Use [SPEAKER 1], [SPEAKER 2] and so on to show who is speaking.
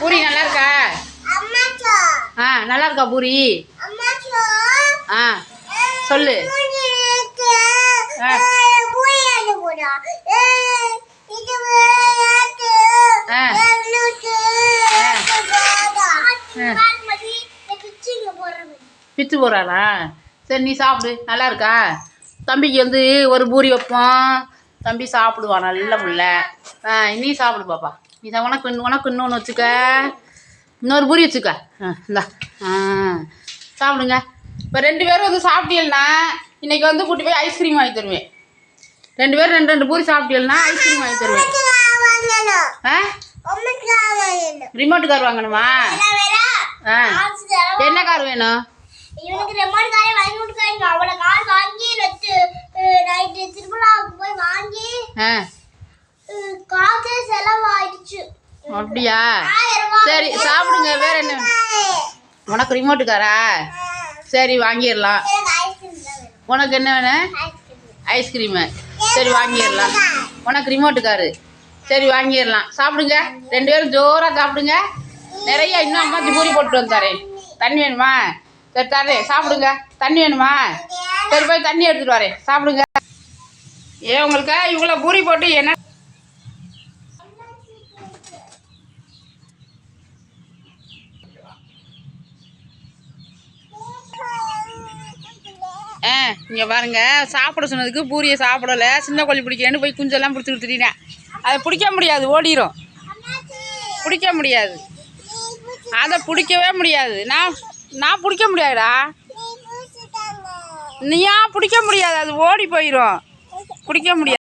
[SPEAKER 1] பூரி நல்லா இருக்கா? நல்லா இருக்கா பூரி? சொல்லு. பிச்சு போறாளா? சரி நீ சாப்பிடு. நல்லா இருக்கா? தம்பிக்கு வந்து ஒரு பூரி வைப்போம், தம்பி சாப்பிடுவான் நல்ல புள்ள. நீ சாப்பிடு பாப்பா. நீ உனக்கு இன்னொன்று வச்சுக்க, இன்னொரு பூரி வச்சுக்க. இந்தா சாப்பிடுங்க. இப்போ 2 பேரும் வந்து சாப்பிட்டீங்கன்னா இன்றைக்கி வந்து கூட்டி போய் ஐஸ்கிரீம் வாங்கி தருவேன். 2 பேரும் 2 பூரி சாப்பிட்டீங்கன்னா ஐஸ்கிரீம் வாங்கி தருவேன். ரிமோட் கார் வாங்கணுமா? என்ன கார் வேணும்?
[SPEAKER 2] இவனுக்கு ரிமோட் காரே வாங்கி கொடுத்தாங்க. அவள கார் வாங்கி நைட்டு திருவிழாவுக்கு போய் வாங்கி காசே செலவாயிடுச்சு.
[SPEAKER 1] அப்படியா? சரி சாப்பிடுங்க. வேற என்ன? உனக்கு ரிமோட் காரா? சரி வாங்கிடலாம். உனக்கு என்ன வேணும்? ஐஸ்கிரீமு. சரி வாங்கிடலாம். உனக்கு ரிமோட்டு காரு. சரி வாங்கிடலாம். சாப்பிடுங்க. 2 பேரும் ஜோராக சாப்பிடுங்க. நிறைய இன்னும் அம்மாச்சி பூரி போட்டு வந்து தரேன். தண்ணி வேணுமா? சரி தரேன். சாப்பிடுங்க. தண்ணி வேணுமா? சரி போய் தண்ணி எடுத்துகிட்டு வரேன். சாப்பிடுங்க. உங்களுக்கு இவ்வளோ பூரி போட்டு என்ன இங்கே பாருங்க, சாப்பிட சொன்னதுக்கு பூரியை சாப்பிடலை. சின்ன கோழி பிடிக்கிறேன்னு போய் குஞ்செல்லாம் பிடிச்சி கொடுத்துட்டீங்க. அதை பிடிக்க முடியாது, ஓடிடும். பிடிக்க முடியாது, அதை பிடிக்கவே முடியாது. நான் பிடிக்க முடியாதுடா. நீயா பிடிக்க முடியாது, அது ஓடி போயிடும். பிடிக்க முடியாது.